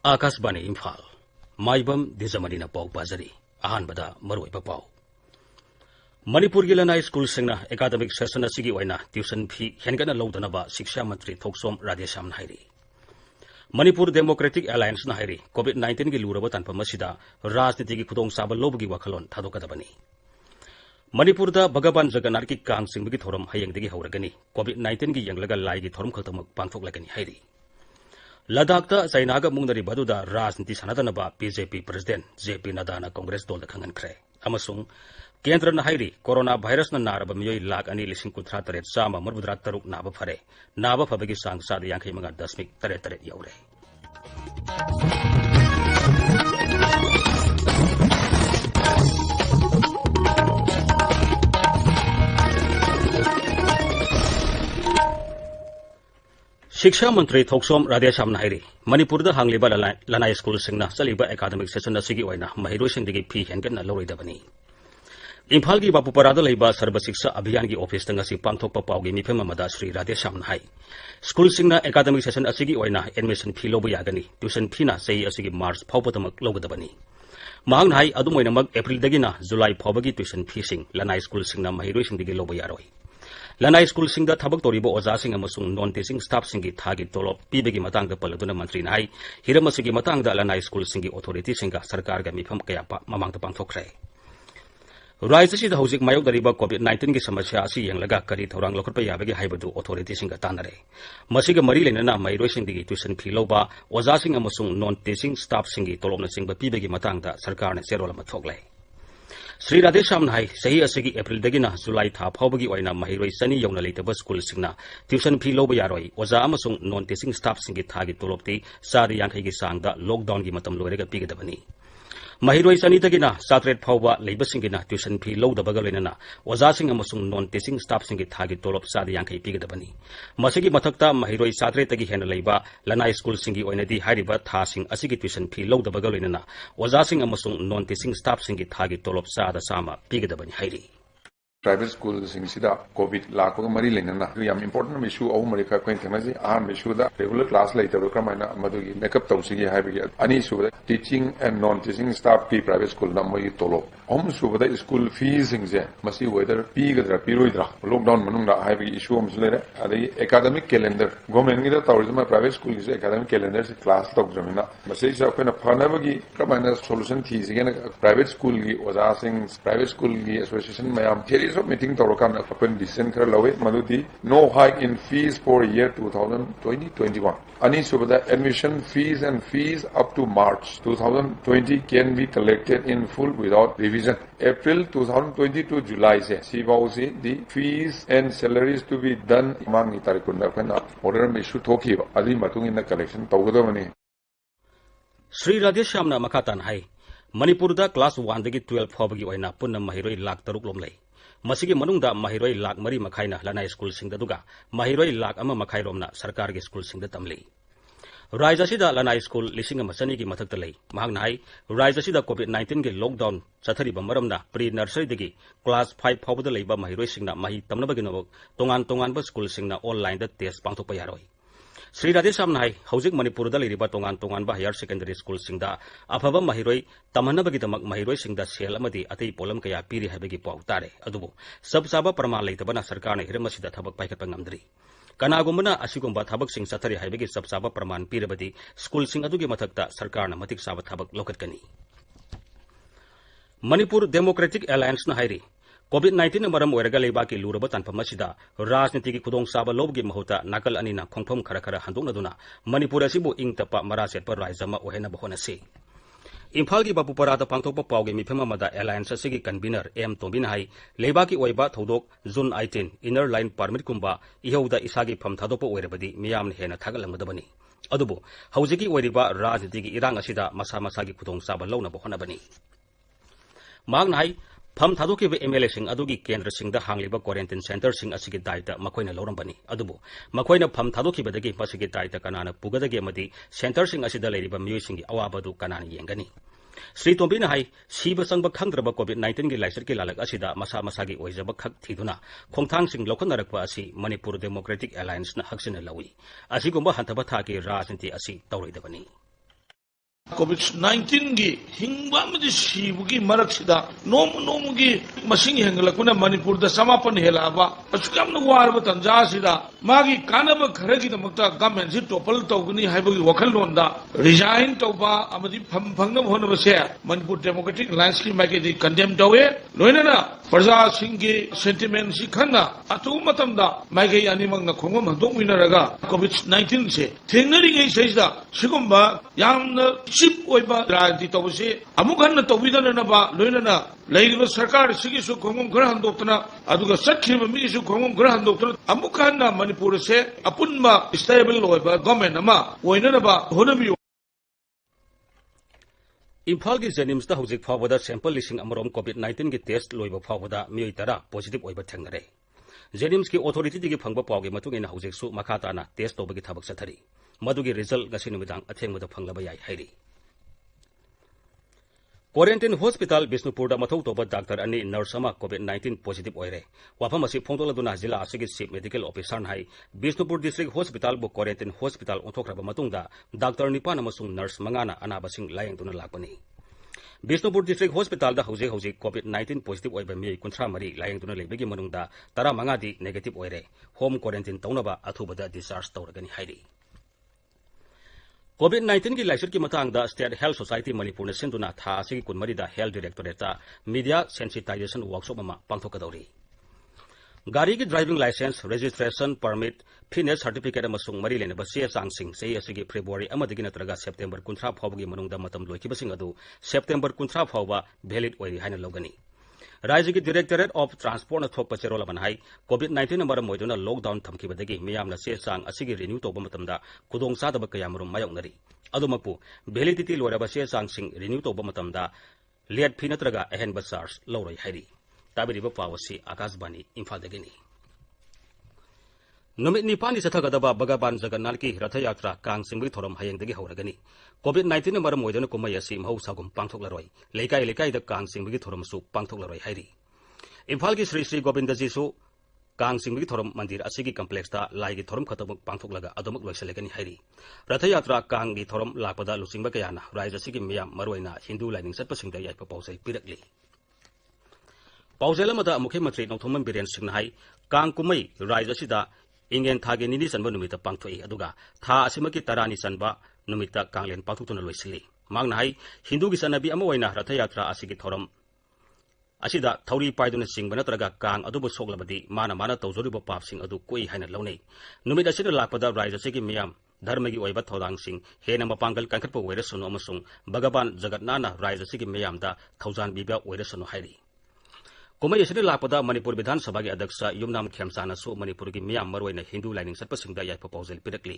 आकाशवाणी इम्फाल माइबम दिजमनीना पाउ पाजरी अहानबदा मरुइबा पाउ मणिपुर की लनाई स्कूल सिंगना एकाडेमिक सेशन असिगी ओइना ट्यूशन फी हेनगना लौदनबा शिक्षा मंत्री थोकसोम राधेश्याम हाइरी मणिपुर डेमोक्रेटिक एलायंस ना हाइरी कोविड-19 की लुरब तनफम असिदा राजनीति की खुदोंग साब लौबगी वखलोन थादोकदबनी मणिपुर भगवान जगन्नाथ की कांग सिंबगी थोरम हयेंगदगी हौरगनी कोविड-19 की यंगलगा लाइगी थोरम खतमक पांगथोकलगनी हाइरी लद्दाख चाइनागा मुंगनरिबदुदा राजनीति सनदनबा बीजेपी प्रेसिडेंट जेपी नड्डाना कांग्रेस दल खंगनख्रे अमसुंग केंद्रना हाइरी कोरोना वायरस नारब मियोई लाख 2,38,937 चामा मरबुद्रा तरुक नाब फरे नाब फबगी सांग 5.53 यौरे शिक्षा मंत्री थोकसोम राधेश्याम हाइरी मणिपुर हांगलिबा लनाई स्कूल सिंगना चलिबा एकाडेमिक सेशन असिगी ओइना महिरोइसिंगदगी फी हेनगना लौरोइदबनी इम्फाल की बापुपरादा लेबा सर्व शिक्षा अभियान की ऑफिस तंगसी पांगथोकपा पाउगी मिफम अमदा श्री राधेश्याम हाइ स्कूल सिंगना एकाडेमिक सेशन असिगी ओइना एडमिशन फी लौबा यागनी ट्यूशन फीना सही असिगी मार्च फाउबदमक लौगदबनी मांग हाइ अदुमोइनमक एप्रिल दगिना जुलाई फाउबगी ट्यूशन फी सिंग लनाई स्कूल सिंगना महिरोइसिंगदगी लौबा यारोइ लनाई स्कूल सिंगदा थबक तोरिबो ओजासिंग अमसुंग नॉन टीचिंग स्टाफ सिंगी थागी तोलोप पीबगी मतंगदा पलदुना मंत्री नाइ हिरम असिगी मतंगदा लनाई स्कूल सिंगी ऑथोरिटी सिंगा सरकार गा मिफम कया ममांगदा पांगथोखरे राज्य सिदा हौजिक मायोगदरिबा कोविड-19 की समस्या असि यंगलगा करी थौरांग लखटपा याबगी हाइबदु ऑथोरिटी सिंगा तानरे मसिगा मरी लेनना मैरोइसिंगदगी ट्यूशन फी लौबा ओजासिंग अमसुंग नॉन टीचिंग स्टाफ सिंगी तोलोपना सिंगबा पीबगी मतंगदा सरकारने सेरोल अमा थोकले श्री राधेश्याम हाइ सही असिगी एप्रिल दगिना जुलाई था फाउबगी ओइना महिरोइ सनी यौना लेतबा स्कूल सिंगना ट्यूशन फी लौबा यारोइ ओजा अमसुंग नॉन टीचिंग स्टाफ सिंगी थागी तोलोपती 4.50 की सांगदा लॉकडाउन की मतम लोरेगा पीगदबनी महिरोइ सनीदगिना 700 फाउबा लेबसिंगिना ट्यूशन फी लौदबगा लेनना ओजासिंग अमसुंग नॉन टीचिंग स्टाफ सिंगी थागी तोलोप 4.50 पीगदबनी मसिगी मथक्ता महिरोइ 700 तगी हेन लेबा लनाई स्कूल सिंगी ओइनदी हाइरिबा थासिंग असिगी ट्यूशन फी लौदबगा लेनना ओजासिंग अमसुंग नॉन टीचिंग स्टाफ सिंगी थागी तोलोप 4.50 पीगदबनी हाइरी प्राइवेट स्कूल कोविड लाखों मरी लेना याम इंपोर्टेंट इशू अहम मरी का कोई थेंगनासी अहम इशूदा रेगुलर क्लास लेतबो क्रमाइना मदुगी मेकअप तौसिगी हाइबगी अनि सुबदा teaching and non teaching staff की प्राइवेट स्कूल ना मोई तोलो अहम सुबदा स्कूल फीस सिंगजे मसी वेदर पीगदरा पिरोइदरा लॉकडाउन मनुंगदा हाइबगी इशू हम सुलेरे अदई एकेडमिक कैलेंडर गवर्नमेंट गिदा तौरिजमा प्राइवेट स्कूल की एकेडमिक कैलेंडर से क्लास तौजमिना मसी से अखना फनबगी क्रमाइना सोल्यूशन थीसिगेना प्राइवेट स्कूल की ओजा सिंग प्राइवेट स्कूल की एसोसिएशन मयाम मीटिंग तौरकान अपन डिसीजन खर लवे मदुदी no hike in fees for year 2020-21 अनि सुबदा admission fees and fees up to March 2020 can be collected in full without revision April 2020 to July से सीबाउसी the fees and salaries to be done मांगनी तारिकुन अखना ऑर्डर में issue थोखिबा अदि मतुंग इन कलेक्शन तौगदबनी श्री राधेश्याम ना मखातान हाइ मणिपुर क्लास 1 दगी 12 फाउबगी ओइना पुन्ना महिरोइ लाख 3 लोम लई मसिगी मनुंगदा महिरोइ लाख 3 मखाइना लनाई स्कूल सिंगदुगा महिरोइ लाख 1 मखाइ रोमना सरकार के स्कूल सिंगदा तमली राज्य सिदा लनाई स्कूल 1,200 की मथक्ता लई महांगना हाइ राज्य सिदा कोविड-19 के लॉकडाउन चथरिबा मरमना प्री नर्सरी दगी क्लास 5 फाउबदा लेबा महिरोइ सिंगना मही तमनबगिनबक तोंगान स्कूल सिंगना ऑनलाइन दा टेस्ट पांगथोकपा यारोइ श्री राधेश्याम हाइ हौजिक मणिपुर लेरिबा तोंगान हायर सेकेंडरी स्कूल सिंगदा अफबा महिरोइ तमहनबगिदमक महिरोइ सिंगदा सेल अमदी अतै पोलम कया पीरि हाइबगी पाउ तारे अदुबु सब चाबा प्रमाण लेतबना सरकारने हिरमसिदा थबक पाइखतपा ngamdri कनागुम्बना असिगुम्बा थबक सिंग चथरि हाइबगी सब चाबा प्रमाण पीरबदी स्कूल सिंग अदुगी मथक्ता सरकारना मतिक चाबा थबक लौकतकनी मणिपुर डेमोक्रेटिक एलायंस ना हाइरी कोविड-19 मरम ओइरगा लेबा की लुरब तनफम असिदा राजनीति की खुदोंग साबा लौबगी महुता नाकल अनिना खोंगफम खरा हंदोकनदुना मणिपुर असिबु इंगतपा मरासेटपा राज्यमा ओहेनबा होनसी इम्फाल की बापुपरादा पांगथोकपा पाउगे मिफम अमदा एलायंस असिगी कन्वीनर एम तोबिन हाइ लेबा की ओइबा थौदोक जून 18 इनर लाइन परमिट कुंबा इहौदा इसागी फम थादोपा ओइरबदी मियामन हेना थागलंगदबनी अदुबु हौजिकी ओइरिबा राजनीति की इरांग असिदा मसा मसागी खुदोंग साबा लौनबा होनबनी मांगना हाइ फम थादोकिबा एमएलए सिंग अदुगी केंद्र सिंगदा हांगलिबा क्वारंटाइन सेंटर सिंग असिगी दायित्व मखोइना लौरंबनी अदुबु मखोइना फम थादोकिबदगी मसिगी दायित्व कनाना पुगदगे अमदी सेंटर सिंग असिदा लेरिबा मियोइसिंगी अवाबदु कनाना येंगनी श्री तोम्बीना हाई सीब संग खंद्रब कोविड-19 की लाइसर की लालक असिदा मसा मसागी ओइजब खक थीदुना खोंथांगसिंग लौखनरकपा असि मणिपुर डेमोक्रेटिक एलायंस ना हक्सिना लौई असिगुम्बा हंथबा थाकी राजनीति असि तौरोइदबनी। COVID-19 की हिंबा मदि सिबुगी मरक्सिदा नोमगी मसिंग हेंगलकुना मणिपुर दा समापन हेलाबा असुकामना वारबा तंजासिदा मागी कानबा खरगी दमक्ता गवर्नमेंट सि टोपल तौगनी हाइबगी वखललोंदा रिजाइन तौबा अमदि फंगनब होनबसे मणिपुर डेमोक्रेटिक अलायंस की माइकेदि कंडेम तौवे लोइनना प्रजा सिंगी सेंटिमेंट सि खन्ना अतु मतमदा माइके यानिमंगना खोंगम हदोमिनरगा COVID-19 से थेंगनरिगै सैदा सिगुम्बा यामना चिप ओइबा राजनीति तौबसे अमुक हन्न तौबिदनबा लोइनना लैरिबा सरकार सिगिसु खोंगम खरा हंदोक्तना अदुगा सखिबा मिगिसु खोंगम खरा हंदोक्तना अमुक हन्न मणिपुर से अपुन्मा स्टेबल ओइबा गवर्नमेंट अमा ओइननबा होनबियो इम्फाल की जेनिम्स दा हौजिक फावदा सैंपल लिसिंग अमरोम COVID-19 की टेस्ट लोइबा फावदा मियोय तरा पॉजिटिव ओइबा थेंगरे जेनिम्स की ऑथोरिटी दिगी फंगबा पावगे मतुंग इन हौजिकसु मखा ताना टेस्ट तौबगी थबक सथरी मदुगी रिजल्ट गसी नुमिदांग अथेंगबदा फंगलबा याय हाइरी क्वारंटाइन हॉस्पिटल बिष्णुपुर मथौ तौबा डॉक्टर अनि नर्स अमा COVID-19 पॉजिटिव ओइरे वाफम असि फोंदोलदुना जिला असि चीफ मेडिकल ऑफिसर नाइ बिष्णुपुर डिस्ट्रिक्ट हॉस्पिटल बु क्वारंटाइन हॉस्पिटल ओंथोख्रबा मतुंगदा डॉक्टर निपान अमसुंग नर्स मंगाना अनाबसिंग लायंगदुना लापनी बिष्णुपुर डिस्ट्रिक्ट हॉस्पिटल हौजिक COVID-19 पॉजिटिव ओइबा मिय 53 लायंगदुना लेबगी मनुंगदा 15 दी नेगेटिव ओइरे होम क्वारंटाइन तौनबा अथुबदा डिस्चार्ज तौरगनी हाइरी COVID-19 की लाइसर की मतंगदा स्टेट हेल्थ सोसाइटी मणिपुर ने सिंधुना था असि कुनमरीदा health directorate media sensitization workshop अमा पांथोकदौरी गाड़ी की driving licence registration permit fitness certificate अमसुंग मरी लेनबा से चांगसिंग सही असि फेब्रुआरी अमदगी नत्रगा सेप्टेम्बर 30 फावबगी मनुंगदा मतम लोइखिबसिंग अदु सेप्टेम्बर 30 फावबा वैलिड ओइरी हाइना लौगनी राज्य की डायरेक्टोरेट ऑफ ट्रांसपोर्ट थोप चेरोल बनाई COVID-19 मरम मोइदुना लॉकडाउन थमखिबदगी मियामना से चांग असि रिन्यू तौब मतमदा खुदोंग चादब कयामरुम मायोंगनरी अदुमकपु वैलिडिटी लोरबा से चांगसिंग रिन्यू तौब मतमदा लेट फी नत्रगा अहेनबा चार्ज लौरई हाइरी ताबिरिबा पावसी आकाशवाणी इम्फालदगिनी नुमित निपानी चथगदबा बगाबान जगन्नाथ की रथ यात्रा कांग सिंगबी थोरम हयेंदगी हौरगनी COVID-19 मरम मोइदुना कुमय असि महौसागुम पांथोकलरोय लेकाई लेकाईदा कांग सिंगबी थोरमसु पांथोकलरोय हाइरी इम्फाल की श्री श्री गोविंदजीसु कांग सिंगबी थोरम मंदिर असिगी कम्प्लेक्सता लाइगी थोरम खतमुक पांथोकलगा अदमुक लोइसलेगनी हाइरी रथ यात्रा कांग की थोरम लापदा लुसिंगबा कयाना राज्य असिगी मियाम मरोइना हिंदू लाइनिंग चटपसिंगदा याइपा पाउसै पिरकली पाउजेल अमदा मुख्यमंत्री नौथोमन बिरेन सिंह हाई कांग कुमई राज्य असिदा इंगेन थागे निनी चनबा नुमिता पांथोई अदुगा था असिमकी तरानी चनबा नुमिता कांगलेन पांथोक्तुना लोइसिली मांगना हाई हिंदू की चनबी अमा ओइना रथ यात्रा असिगी थोरम असिदा थौरी पाइदुना सिंगबा नत्रगा कांग अदुबु सोगलबदी माना तौजोरिबा पापसिंग अदु कोई हाइना लौनै नुमित असिना लापदा राज्य असिगी मियाम धर्मगी ओइबा थौदांगसिंग हेना मपांगल कांखटपा ओइरसनु अमसुंग भगवान जगन्नाथना राज्य असिगी मियामदा थौजान बिबा ओइरसनु हाइरी कुमई असि लापदा मणिपुर विधानसभा की अध्यक्ष युमनाम खेमसानसु मणिपुर की मियाम मरोइना हिंदू लाइनिंग चटपसिंगदा याइपा पाउजेल पिरकली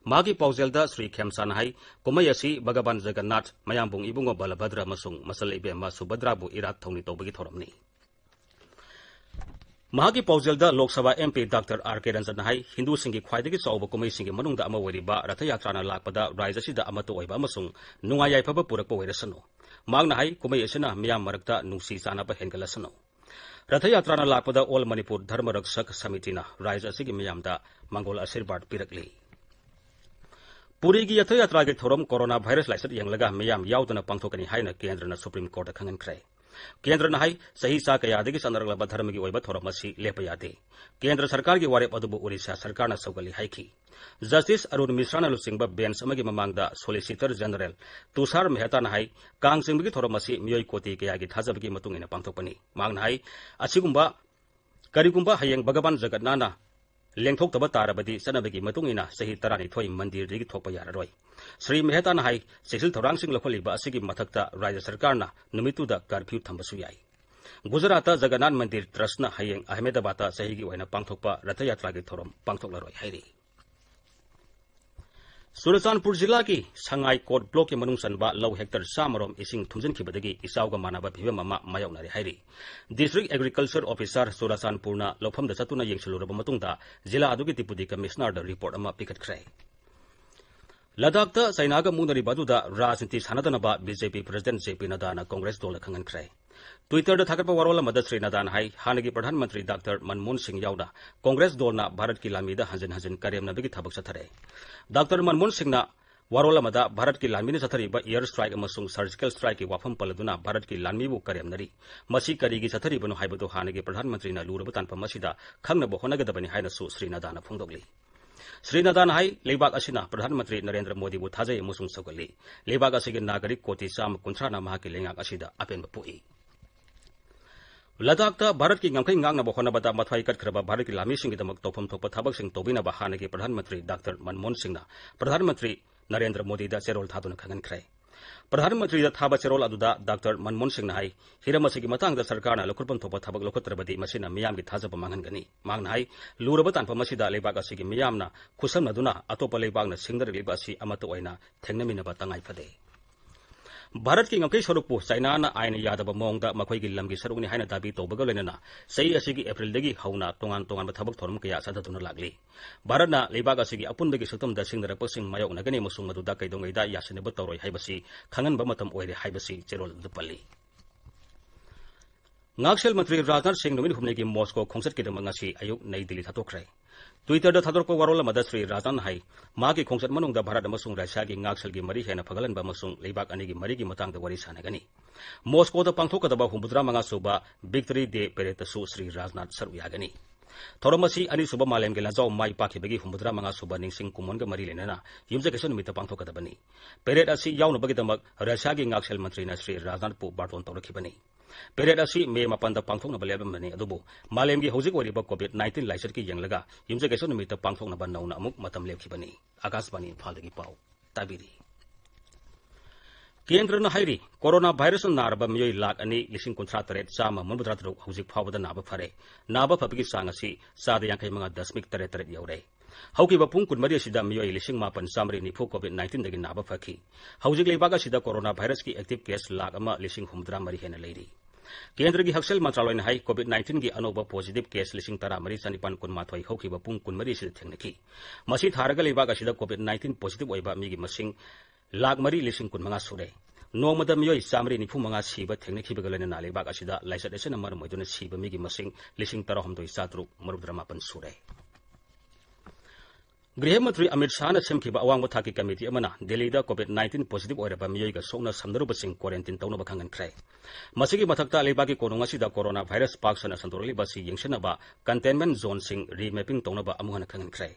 मागी पाउजेलदा श्री खेमसान हाई कुमई असि भगवान जगन्नाथ मयामबुंग इबुंगो बलभद्र अमसुंग मसल इबेमा सुभद्राबु इरात थौनी तौबगी थोरमनी महागी पाउजेलदा Lok Sabha MP doctor R.K. Ranjan हाई हिंदू सिंगी ख्वाइदगी चाउबा कुमई सिंगी मनुंगदा अमा ओइरिबा रथ यात्राना लापदा राज्य असिदा अमतो ओइबा अमसुंग नुंगा याइफाबा पुरकपा ओइरसनु मांगना हाई कुमई असिना मियाम मरक्ता नुंसी चानाबा हेनगलसनु रथ यात्रा लापदा ऑल मणिपुर धर्म रक्षक समिति राज्य असिगी मियामदा मंगोल आशीर्वाद पिरकली पुरी की रथ यात्रा के थोरम कोरोना वायरस लाइसर यंगलगा मियाम याउदना पांथोकनी हाइना केंद्रना सुप्रीम कोर्ट खंगनख्रे केंद्रना हाई सही सा कयादगी सनरगलबा धर्म की ओइबा थोरम असि लेप यादे केंद्र सरकार की वारेप अदुबु ओडिशा सरकारना सौगली हाइखी जस्टिस अरुण मिश्राना लुसिंगबा बेंच अमगी ममांगदा सोलिसिटर जनरल तुषार मेहताना हाई कांग सिंगबगी थोरम असि मियोय कोटी कयागी थाजबगी मतुंगिना पांथोकपनी मांगना हाई असिगुंबा करिगुंबा हयेंग भगवान जगन्नाथना लेंथोक्तबा तारबदी चनबगी मतुंगिना सही 12 मंदिरदगी थोपा याररोय श्री मेहताना हाई सेसिल थौरांगसिंग लखोलिबा असिगी मथक्ता राज्य सरकारना नुमितुदा कर्फ्यू थंबसु याई गुजरात जगन्नाथ मंदिर ट्रस्टना हयेंग अहमदाबाद सहीगी ओइना पांथोकपा रथ यात्रा की थोरम पांथोकलरोय हाइरी चुरचांदपुर जिला की संगाई कोट ब्लॉक के मनुंग चनबा लौ हेक्टर 100 इसिंग थुमजिनखिबदगी इसाउगा मानबा फिबम अमा मायोक्नरे हाइरी डिस्ट्रिक्ट एग्रीकल्चर ऑफिसर चुरचांदपुरना लौफमदा चतुना येंगसलुरबा मतुंगदा जिला अदुगी डिप्यूटी कमिश्नर रिपोर्ट अमा पिखटख्रे लद्दाख चाइनागा मुनरिबादुदा राजनीति सानदनबा बीजेपी प्रेसिडेंट JP नड्डाना कांग्रेस दल खंगनख्रे ट्विटर थागतपा वरोल मद श्री नड्डाना हाई हानगी प्रधानमंत्री डॉक्टर मनमोहन सिंह याउदा कांग्रेस दलना भारत की लामीदा हंजन हंजन करेमनबगी थबक चथरे डॉक्टर मनमोहन सिंहना वारोल अमदा भारत की लानमी चथरीब एयर स्ट्राइक अमसुंग सर्जिकल स्ट्राइक की वाफम पलदुना भारत की लानमीबु करेमनरी मसी करीगी चथरीबनु हाइबदु हानगे प्रधानमंत्री ना लूरब तानफम मसिदा खंगनब होनगदबनी हाइनसु श्री नदाना फोंदोगली श्री नदान हाई लेबाग असिना प्रधानमंत्री नरेंद्र मोदी बु थाजै अमसुंग सौगली लेबाग असिगे नागरिक कोटी 150 महाकी लेंगाक असिदा अपेनब पुई लद्दाख भारत की गंखै ngang होनबदा मथाई कटखरबा भारत की लामीसिंगदमक तौफम थोप थाबकसिंग तौबिनबा हानगे प्रधानमंत्री डॉक्टर मनमोहन सिंह प्रधानमंत्री नरेंद्र मोदी दा चेरोल थादुन खंगनख्रे प्रधानमंत्री दा थाबा चेरोल अदुदा डॉक्टर मनमोहन सिंह हाई हिरमसिगी मतंग सरकार लुकुरपन थोप थाबक लुखत्रबदी मसिना मियाम की थाजब मांगनगनी मांगना हाई लूरब तानफ मसिदा लेबाग असिगी मियामना खुसमनदुना अतोप लेबागना सिंगदरलिबा असि अमत ओइना थेंगनमिनबा तंगाई फदे भारत की ngकै सरukpu चाइना ना आइन यादब मोंगदा मखोइगी लमगी सरukni हाइना दाबी तौबगा लेना सही असिगी अप्रैल दगी हौना तोंगान तोंगान थबक थोरम कया सददुना लागली भारतना लेबाग असिगी अपुनबगी सुतमदा सिंगदरपसिंग मायोगनगनी मसुंग मदुदा कैदोंगैदा यासिनब तौरोय हाइबसी खंगनब मतम ओइरे हाइबसी चेरोल दुपल्ली ngakshel मंत्री राजनाथ सिंह नुमिन हुमनेगी मॉस्को खोंसत की दमंगसी अयुक नई दिल्ली थातोखरे ट्विटर दा थादोरको वारोल मदा श्री राजनाथ हाई मागी खोंसत मनुंगदा भारत अमसुंग रशिया की ngakshel की मरी हेना फगलनबा अमसुंग लेबाग अनिगी मरीगी मतंगदा वरी सानगनी मॉस्को दा पांगथोकदबा 75 सुबा विक्ट्री डे पेरेडसु श्री राजनाथ सरु यागनी थोरमसी अनि सुबा मालेमगे लाजाव माई पाखिबगी 75 सुबा निंगसिंग कुमोनगा मरी लेना युमजकेसन निमित्त पांगथोकदबनी पेरेड असि यावनबगिदमक रशिया की ngakshel मंत्रीना श्री राजनाथ पु बार्टोन तौरखिबनी पेरेड असि मे 8 पांगथोकनबा लेबमनी अदुबु मालेमगी हौजिक ओरिबा कोविड-19 लाइसर की यंगलगा युमजकेसन निमित्त पांगथोकनबा नौना अमुक मतम लेखिबनी आकाशवाणी फालदगी पाउ ताबिरी केंद्रना हाइरी कोरोना वायरस नारब मियोई लाख अनि 1,53,183 हौजिक फावदा नाबा फरे नाबा फबगी सांग असि 4.5 you're हौकिबा Pung कुनमरी असिदा मियोई 1,990 covid दगी Naba फखी हौजिक लेबाग असिदा corona virus की एक्टिव केस लाख अमा 1,063 हेना लेरी केंद्र की हक्सेल मंत्रालय हाई कोविड-19 की अनोबा पॉजिटिव केस 13,912 हौकिबा पुंग कुनमरी असिदा थेंगनखी मसी थारगा लेबाग असिदा कोविड-19 पॉजिटिव ओइबा मिगी मसिंग लाख मरी 1,015 सुरे नोमदा मियोई 195 सीब थेंगनखिबगा लेना लेबाग असिदा लाइसर एसन मरम ओइदुना सीब मिगी मसिंग 13,973 सुरे गृह मंत्री अमित शाह ने सेमखिबा अवांग थाकी कमिटी अमना दिल्ली दा कोविड-19 पॉजिटिव ओइरबा मियोइगा सोना समदरुबसिंग क्वारंटाइन तौनबा खंगनख्रे मसिगी मथक्ता लेबागी कोरोनासिदा कोरोना वायरस पाक्सना संतोरलिबासी यंगसनबा कंटेनमेंट जोन सिंग रीमैपिंग तौनबा अमुहन खंगनख्रे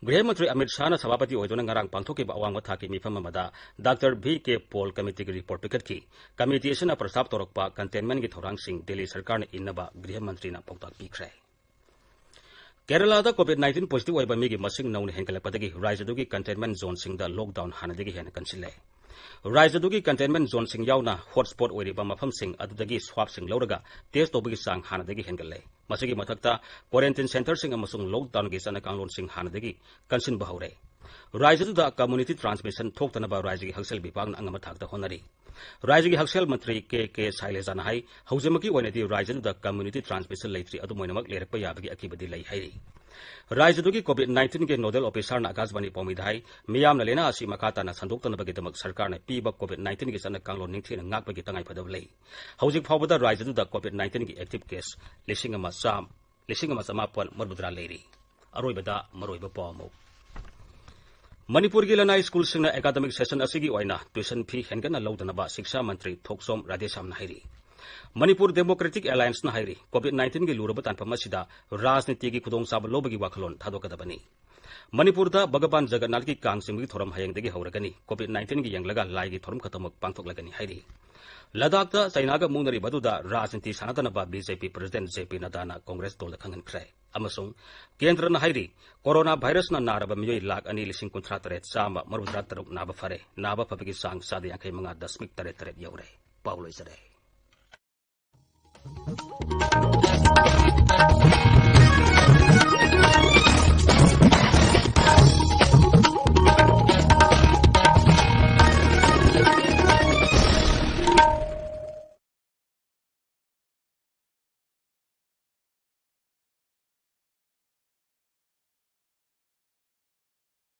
गृह मंत्री अमित शाह ने सभापति ओइदोना ngarang पांगथोकिबा अवांग थाकी मिफम अमदा डॉक्टर VK पॉल कमिटी की रिपोर्ट पिकटकी कमिटी असना प्रस्ताव तौरकपा कंटेनमेंट की थौरांगसिंग दिल्ली सरकार ने इन्नबा गृह मंत्री ना पौताक पीखरे केरला दा कोविड-19 पॉजिटिव ओइबा मिगी मसिंग नौन हेंगलपदगी राज्यदुगी कंटेनमेंट जोन सिंग दा लॉकडाउन हानदगी हेन कंसिले राज्यदुगी कंटेनमेंट जोन सिंग यावना हॉटस्पॉट ओइरिबा मफम सिंग अदुदगी स्वाब सिंग लौरगा टेस्ट तौबगी सांग हानदगी हेंगले मसिगी मथक्ता क्वारंटाइन सेंटर सिंग अमसुंग लॉकडाउन की सना कांगलोन सिंग हानदगी कंसिन बहौरे राज्यदुदा कम्युनिटी ट्रांसमिशन थोक्तनबा राज्य की हक्सेल विभागना अंगम थाकता होनरी राज्य की हक्सेल मंत्री के साइलेजाना हाई हौजमकी ओइनदी राज्यदुदा कम्युनिटी ट्रांसमिशन लेत्री अदुमोइनमक लेरकपा याबगी अकिबदी लई हाइरी राज्यदुगी कोविड-19 के नोडल ऑफिसर आकाशवाणी पौमिदाई मियामना लेना असि मखाताना संदोक्तनबगिदमक सरकारने पीबा कोविड-19 की सना कांगलोन निंगथेना ngakbagi tangai phadab lei हौजिक फावबदा राज्यदुदा कोविड-19 की एक्टिव केस 1,000 लेरी अरोइबदा मरोइबा पावमो मणिपुर की लनाई स्कूल सिंह एकाडेमिक सेशन असिगी ओइना ट्यूशन फी हेंगना लौदनबा शिक्षा मंत्री थोक्सोम राधेश्याम हाइरी मणिपुर डेमोक्रेटिक एलायंस हाइरी कोविड-19 की लूरब तानफमसिदा राजनीति की खुदोंचाब लोबगी वाखलोन थादोकदबनी मणिपुर भगवान जगन्नाथ की कांगसिंगी थोरम हयंगदगी हौरगनी कोविड-19 की यंगलगा लाइगी थोरम खतमक पांथोकलगनी हाइरी लद्दाख चाइनागा मुंगनरी बदुदा राजनीति सानदनबा बीजेपी प्रेसिडेंट JP नड्डाना कांग्रेस दल खंगनख्रे अमसुंग केंद्रना हाइरी कोरोना वायरस नारब मियोई लाख 2,53,163 नाबा फरे नाबा फबगी सांग 5.5 यौरे पाउलोइसरे